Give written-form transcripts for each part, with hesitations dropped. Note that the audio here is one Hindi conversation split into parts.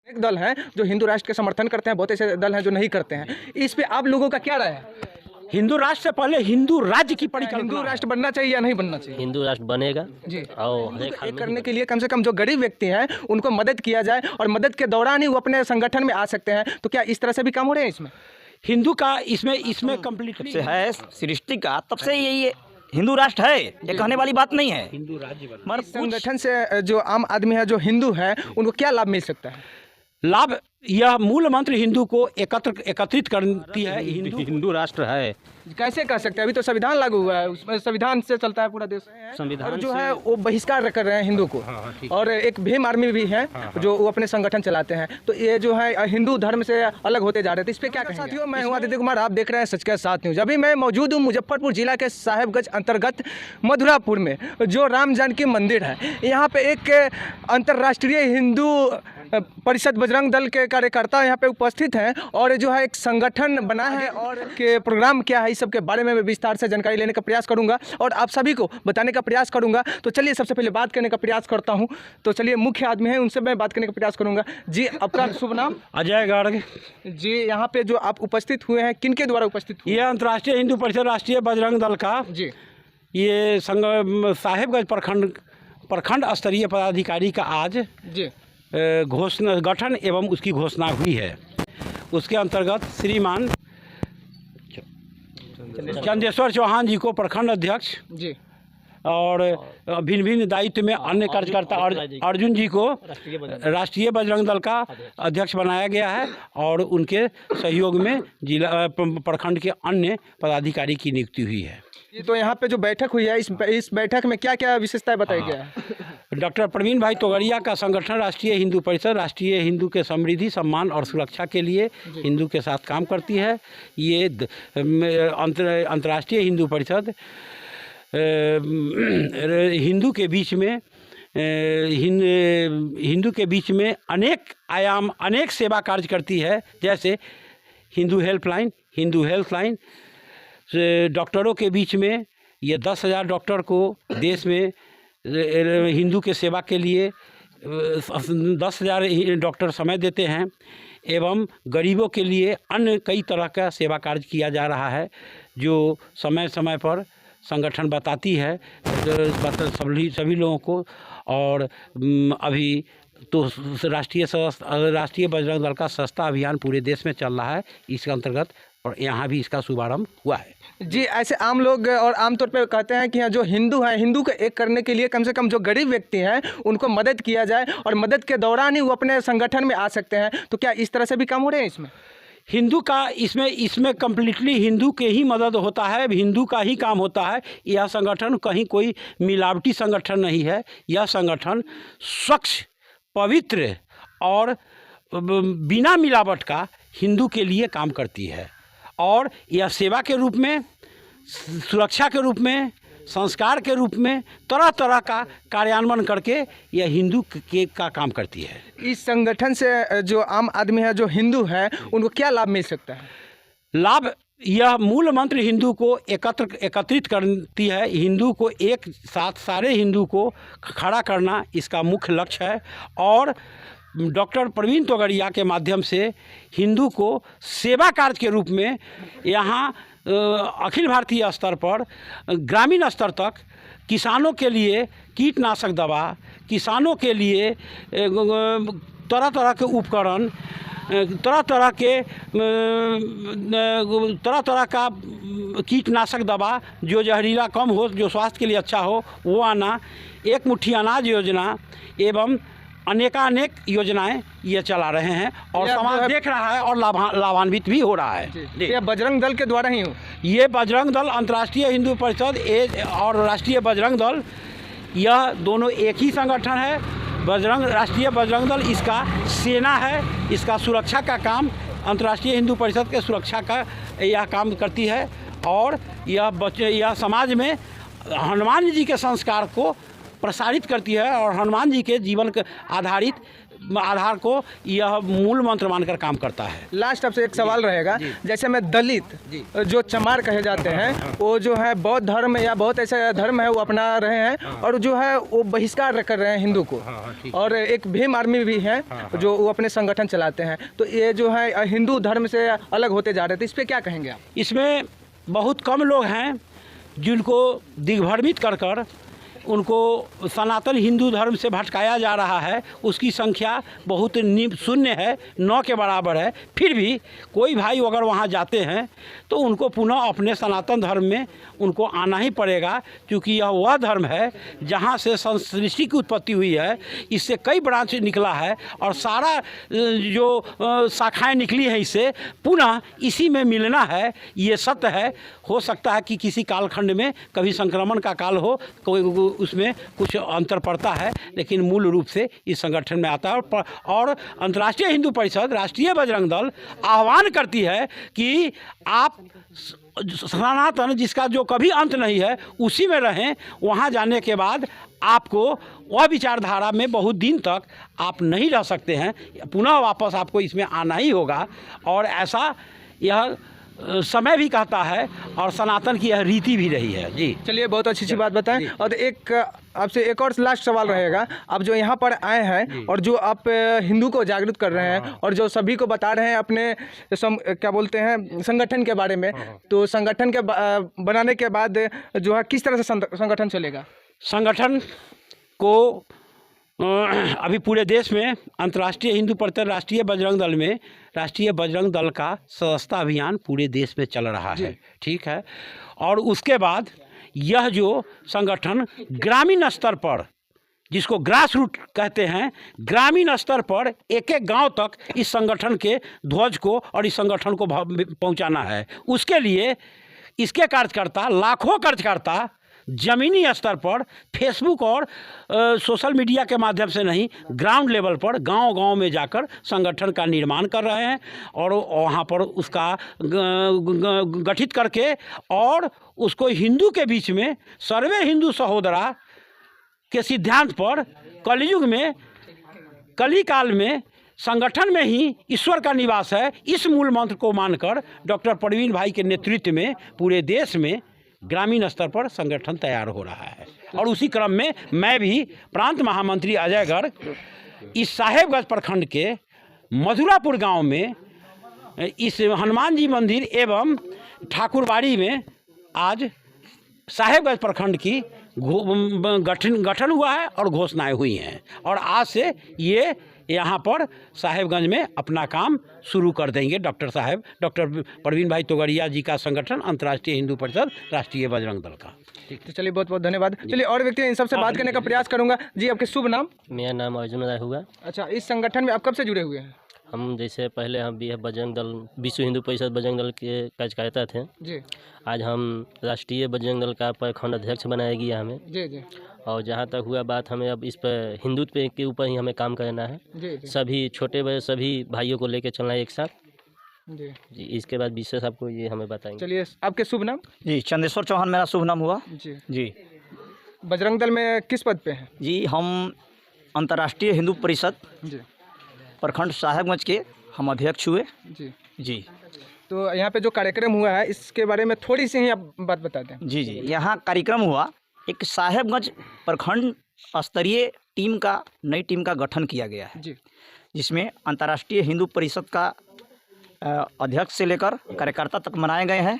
एक दल है जो हिंदू राष्ट्र के समर्थन करते हैं, बहुत ऐसे दल हैं जो नहीं करते हैं। इस पे आप लोगों का क्या राय है? हिंदू राष्ट्र से पहले हिंदू राज्य की हिंदू परिकल्पना राष्ट्र बनना चाहिए या नहीं बनना चाहिए? हिंदू राष्ट्र बनेगा जी। और एक करने के लिए कम से कम जो गरीब व्यक्ति हैं उनको मदद किया जाए और मदद के दौरान ही वो अपने संगठन में आ सकते हैं। तो क्या इस तरह से भी काम हो रहे हैं इसमें? हिंदू का इसमें कंप्लीट से है सृष्टि का, तब से यही हिंदू राष्ट्र है, ये कहने वाली बात नहीं है। हिंदू राज्य मगर संगठन से जो आम आदमी है, जो हिंदू है, उनको क्या लाभ मिल सकता है? लाभ, यह मूल मंत्र हिंदू को एकत्रित करती है। हिंदू राष्ट्र है। कैसे कह सकते हैं? अभी तो संविधान लागू हुआ है, उसमें संविधान से चलता है पूरा देश। संविधान और जो है वो बहिष्कार कर रहे हैं हिंदू को। और एक भीम आर्मी भी है जो वो अपने संगठन चलाते हैं। तो ये जो है हिंदू धर्म से अलग होते जा रहे थे। इस पे क्या कहेंगे? साथियों, मैं हूं आदित्य कुमार, आप देख रहे हैं सच के साथ न्यूज। अभी मैं मौजूद हूँ मुजफ्फरपुर जिला के साहेबगंज अंतर्गत मधुरापुर में, जो राम जानकी मंदिर है। यहाँ पे एक अंतर्राष्ट्रीय हिंदू परिषद बजरंग दल के कार्यकर्ता यहाँ पे उपस्थित हैं और जो है एक संगठन बना है और के प्रोग्राम क्या है, इस सब के बारे में मैं विस्तार से जानकारी लेने का प्रयास करूंगा और आप सभी को बताने का प्रयास करूंगा। तो चलिए सबसे पहले बात करने का प्रयास करता हूं। तो चलिए, मुख्य आदमी है उनसे मैं बात करने का प्रयास करूंगा। जी, आपका शुभ नाम? अजय गर्ग। जी, यहाँ पे जो आप उपस्थित हुए हैं, किनके द्वारा उपस्थित हुए? ये अंतर्राष्ट्रीय हिंदू परिषद राष्ट्रीय बजरंग दल का जी, ये साहेबगंज प्रखंड स्तरीय पदाधिकारी का आज जी, घोषणा गठन एवं उसकी घोषणा हुई है। उसके अंतर्गत श्रीमान चंदेश्वर चौहान जी को प्रखंड अध्यक्ष जी, और भिन्न भिन्न दायित्व में अन्य कार्यकर्ता अर्जुन जी को राष्ट्रीय बजरंग दल का अध्यक्ष बनाया गया है और उनके सहयोग में जिला प्रखंड के अन्य पदाधिकारी की नियुक्ति हुई है। ये तो यहाँ पे जो बैठक हुई है, इस बैठक में क्या क्या विशेषताएं बताई गया है? डॉक्टर प्रवीण भाई तोगड़िया का संगठन राष्ट्रीय हिंदू परिषद राष्ट्रीय हिंदू के समृद्धि, सम्मान और सुरक्षा के लिए हिंदू के साथ काम करती है। ये अंतर्राष्ट्रीय हिंदू परिषद हिंदू के बीच में अनेक सेवा कार्य करती है, जैसे हिंदू हेल्पलाइन डॉक्टरों के बीच में ये 10,000 डॉक्टर को देश में हिंदू के सेवा के लिए 10,000 डॉक्टर समय देते हैं एवं गरीबों के लिए अन्य कई तरह का सेवा कार्य किया जा रहा है, जो समय समय पर संगठन बताती है सभी लोगों को। और अभी तो राष्ट्रीय बजरंग दल का सस्ता अभियान पूरे देश में चल रहा है, इसके अंतर्गत और यहाँ भी इसका शुभारंभ हुआ है। जी, ऐसे आम लोग और आमतौर पे कहते हैं कि जो हिंदू हैं, हिंदू को एक करने के लिए कम से कम जो गरीब व्यक्ति हैं उनको मदद किया जाए और मदद के दौरान ही वो अपने संगठन में आ सकते हैं। तो क्या इस तरह से भी काम हो रहे हैं इसमें? हिंदू का इसमें कम्प्लीटली हिंदू के ही मदद होता है, हिंदू का ही काम होता है। यह संगठन कहीं कोई मिलावटी संगठन नहीं है। यह संगठन स्वच्छ, पवित्र और बिना मिलावट का हिंदू के लिए काम करती है और यह सेवा के रूप में, सुरक्षा के रूप में, संस्कार के रूप में तरह तरह का कार्यान्वयन करके यह हिंदू का काम करती है। इस संगठन से जो आम आदमी है, जो हिंदू है, उनको क्या लाभ मिल सकता है? लाभ, यह मूल मंत्र हिंदू को एकत्रित करती है। हिंदू को एक साथ सारे हिंदू को खड़ा करना इसका मुख्य लक्ष्य है और डॉक्टर प्रवीण तोगड़िया के माध्यम से हिंदू को सेवा कार्य के रूप में यहाँ अखिल भारतीय स्तर पर ग्रामीण स्तर तक किसानों के लिए कीटनाशक दवा, किसानों के लिए तरह तरह के उपकरण, तरह तरह का कीटनाशक दवा जो जहरीला कम हो, जो स्वास्थ्य के लिए अच्छा हो, वो आना, एक मुट्ठी अनाज योजना एवं अनेकानेक योजनाएं ये चला रहे हैं और समाज देख रहा है और लाभान्वित भी हो रहा है। ये बजरंग दल के द्वारा ही हो? ये बजरंग दल, अंतर्राष्ट्रीय हिंदू परिषद और राष्ट्रीय बजरंग दल, यह दोनों एक ही संगठन है। राष्ट्रीय बजरंग दल इसका सेना है, इसका सुरक्षा का काम, अंतर्राष्ट्रीय हिंदू परिषद के सुरक्षा का यह काम करती है और यह समाज में हनुमान जी के संस्कार को प्रसारित करती है और हनुमान जी के जीवन के आधारित आधार को यह मूल मंत्र मानकर काम करता है। लास्ट आपसे एक सवाल रहेगा, जैसे में दलित जो चमार कहे जाते हैं वो जो है बौद्ध धर्म या बहुत ऐसा धर्म है वो अपना रहे हैं और जो है वो बहिष्कार कर रहे हैं हिंदू को, और एक भीम आर्मी भी है जो वो अपने संगठन चलाते हैं, तो ये जो है हिंदू धर्म से अलग होते जा रहे थे, इस पर क्या कहेंगे आप? इसमें बहुत कम लोग हैं जिनको दिग्भ्रमित कर कर उनको सनातन हिंदू धर्म से भटकाया जा रहा है। उसकी संख्या बहुत शून्य है, 9 के बराबर है। फिर भी कोई भाई अगर वहाँ जाते हैं तो उनको पुनः अपने सनातन धर्म में उनको आना ही पड़ेगा, क्योंकि यह वह धर्म है जहाँ से सृष्टि की उत्पत्ति हुई है। इससे कई ब्रांच निकला है और सारा जो शाखाएँ निकली हैं इससे पुनः इसी में मिलना है। ये सत्य है। हो सकता है कि किसी कालखंड में कभी संक्रमण का काल हो, कोई उसमें कुछ अंतर पड़ता है, लेकिन मूल रूप से इस संगठन में आता है। और अंतर्राष्ट्रीय हिंदू परिषद, राष्ट्रीय बजरंग दल आह्वान करती है कि आप सनातन जिसका जो कभी अंत नहीं है उसी में रहें। वहाँ जाने के बाद आपको वह विचारधारा में बहुत दिन तक आप नहीं रह सकते हैं, पुनः वापस आपको इसमें आना ही होगा। और ऐसा यह समय भी कहता है और सनातन की यह रीति भी रही है। जी चलिए, बहुत अच्छी बात बताएं। और एक आपसे एक और लास्ट सवाल रहेगा, आप जो यहाँ पर आए हैं और जो आप हिंदू को जागरूक कर रहे हैं और जो सभी को बता रहे हैं अपने क्या बोलते हैं संगठन के बारे में, तो संगठन के बनाने के बाद जो है किस तरह से संगठन चलेगा? संगठन को अभी पूरे देश में अंतर्राष्ट्रीय हिंदू परिषद राष्ट्रीय बजरंग दल में राष्ट्रीय बजरंग दल का सदस्यता अभियान पूरे देश में चल रहा है। ठीक है। और उसके बाद यह जो संगठन ग्रामीण स्तर पर, जिसको ग्रास रूट कहते हैं, ग्रामीण स्तर पर एक एक गांव तक इस संगठन के ध्वज को और इस संगठन को पहुंचाना है। उसके लिए इसके कार्यकर्ता, लाखों कार्यकर्ता ज़मीनी स्तर पर फेसबुक और सोशल मीडिया के माध्यम से नहीं, ग्राउंड लेवल पर गांव-गांव में जाकर संगठन का निर्माण कर रहे हैं और वहां पर उसका गठित करके और उसको हिंदू के बीच में सर्वे हिंदू सहोदरा के सिद्धांत पर कलयुग में, कली काल में संगठन में ही ईश्वर का निवास है, इस मूल मंत्र को मानकर डॉक्टर प्रवीण भाई के नेतृत्व में पूरे देश में ग्रामीण स्तर पर संगठन तैयार हो रहा है। और उसी क्रम में मैं भी प्रांत महामंत्री अजय गर्ग इस साहेबगंज प्रखंड के मधुरापुर गांव में इस हनुमान जी मंदिर एवं ठाकुरबाड़ी में आज साहेबगंज प्रखंड की गठन हुआ है और घोषणाएं हुई हैं। और आज से ये यहाँ पर साहेबगंज में अपना काम शुरू कर देंगे। डॉक्टर प्रवीण भाई तोगड़िया जी का संगठन अंतर्राष्ट्रीय हिंदू परिषद राष्ट्रीय बजरंग दल का। ठीक तो चलिए, बहुत बहुत धन्यवाद। चलिए, और व्यक्ति इन सबसे बात करने का प्रयास करूंगा। जी, आपके शुभ नाम? मेरा नाम अर्जुन राय हुआ। अच्छा, इस संगठन में आप कब से जुड़े हुए हैं? हम जैसे पहले हम भी बजरंग दल, विश्व हिंदू परिषद बजरंग दल के कार्यकर्ता थे जी। आज हम राष्ट्रीय बजरंग दल का प्रखंड अध्यक्ष बनाया गया हमें जी जी। और जहाँ तक हुआ बात, हमें अब इस पर हिंदुत्व के ऊपर ही हमें काम करना है जी जी। सभी छोटे बड़े सभी भाइयों को लेकर चलना है एक साथ जी जी। इसके बाद विशेष आपको ये हमें बताएंगे। चलिए, आपके शुभ नाम? जी, चंदेश्वर चौहान मेरा शुभ नाम हुआ जी जी। बजरंग दल में किस पद पे हैं? जी, हम अंतर्राष्ट्रीय हिंदू परिषद जी प्रखंड साहेबगंज के हम अध्यक्ष हुए जी जी। तो यहाँ पे जो कार्यक्रम हुआ है इसके बारे में थोड़ी सी ही आप बात बता दें। जी जी, यहाँ कार्यक्रम हुआ, एक साहेबगंज प्रखंड स्तरीय नई टीम का गठन किया गया है जी, जिसमें अंतर्राष्ट्रीय हिंदू परिषद का अध्यक्ष से लेकर कार्यकर्ता तक बनाए गए हैं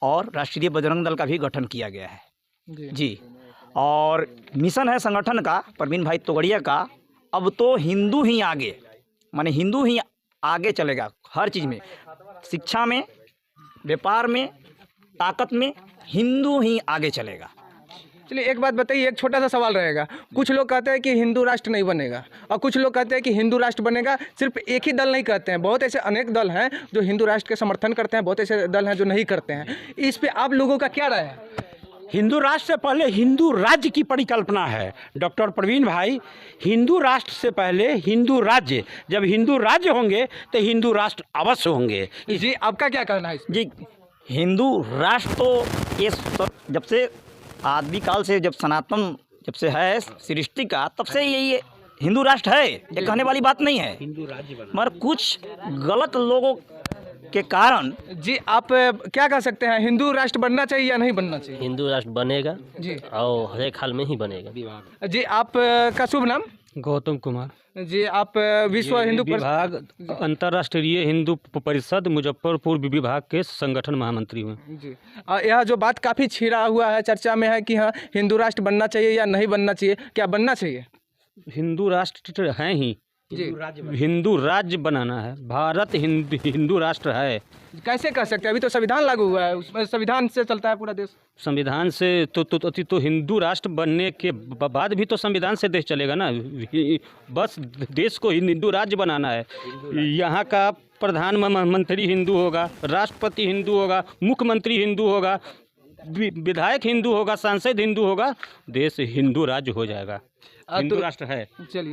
और राष्ट्रीय बजरंग दल का भी गठन किया गया है जी। और मिशन है संगठन का प्रवीण भाई तोगड़िया का, अब तो हिंदू ही आगे, माने हिंदू ही आगे चलेगा हर चीज़ में, शिक्षा में, व्यापार में, ताकत में हिंदू ही आगे चलेगा। चलिए, एक बात बताइए, एक छोटा सा सवाल रहेगा। कुछ लोग कहते हैं कि हिंदू राष्ट्र नहीं बनेगा और कुछ लोग कहते हैं कि हिंदू राष्ट्र बनेगा। सिर्फ एक ही दल नहीं कहते हैं, बहुत ऐसे अनेक दल हैं जो हिंदू राष्ट्र के समर्थन करते हैं, बहुत ऐसे दल हैं जो नहीं करते हैं। इस पे आप लोगों का क्या राय है? हिंदू राष्ट्र से पहले हिंदू राज्य की परिकल्पना है। डॉक्टर प्रवीण भाई, हिंदू राष्ट्र से पहले हिंदू राज्य, जब हिंदू राज्य होंगे तो हिंदू राष्ट्र अवश्य होंगे। जी, आपका क्या कहना है? जी, हिंदू राष्ट्र तो ये जब से आदि काल से, जब सनातन जब से है सृष्टि का, तब से यही हिंदू राष्ट्र है, ये कहने वाली बात नहीं है, हिंदू राज्य बना। मगर कुछ गलत लोगों के कारण जी आप क्या कह सकते हैं, हिंदू राष्ट्र बनना चाहिए या नहीं बनना चाहिए? हिंदू राष्ट्र बनेगा जी और हर एक हाल में ही बनेगा। जी आप का शुभ नाम? गौतम कुमार, जी आप विश्व हिंदू विभाग अंतर्राष्ट्रीय हिंदू परिषद मुजफ्फरपुर विभाग के संगठन महामंत्री हुए। जी यह जो बात काफ़ी छिड़ा हुआ है, चर्चा में है कि हाँ हिंदू राष्ट्र बनना चाहिए या नहीं बनना चाहिए, क्या बनना चाहिए? हिंदू राष्ट्र हैं ही, जी हिंदू राज्य बनाना है। भारत हिंदू राष्ट्र है। कैसे कह सकते हैं, अभी तो संविधान लागू हुआ है, उसमें संविधान से चलता है पूरा देश। संविधान से तो हिंदू राष्ट्र बनने के बाद भी तो संविधान से देश चलेगा ना। बस देश को हिंदू राज्य बनाना है। यहाँ का प्रधानमंत्री हिंदू होगा, राष्ट्रपति हिंदू होगा, मुख्यमंत्री हिंदू होगा, विधायक हिंदू होगा, सांसद हिंदू होगा, देश हिंदू राज्य हो जाएगा। हिंदू राष्ट्र है। चलिए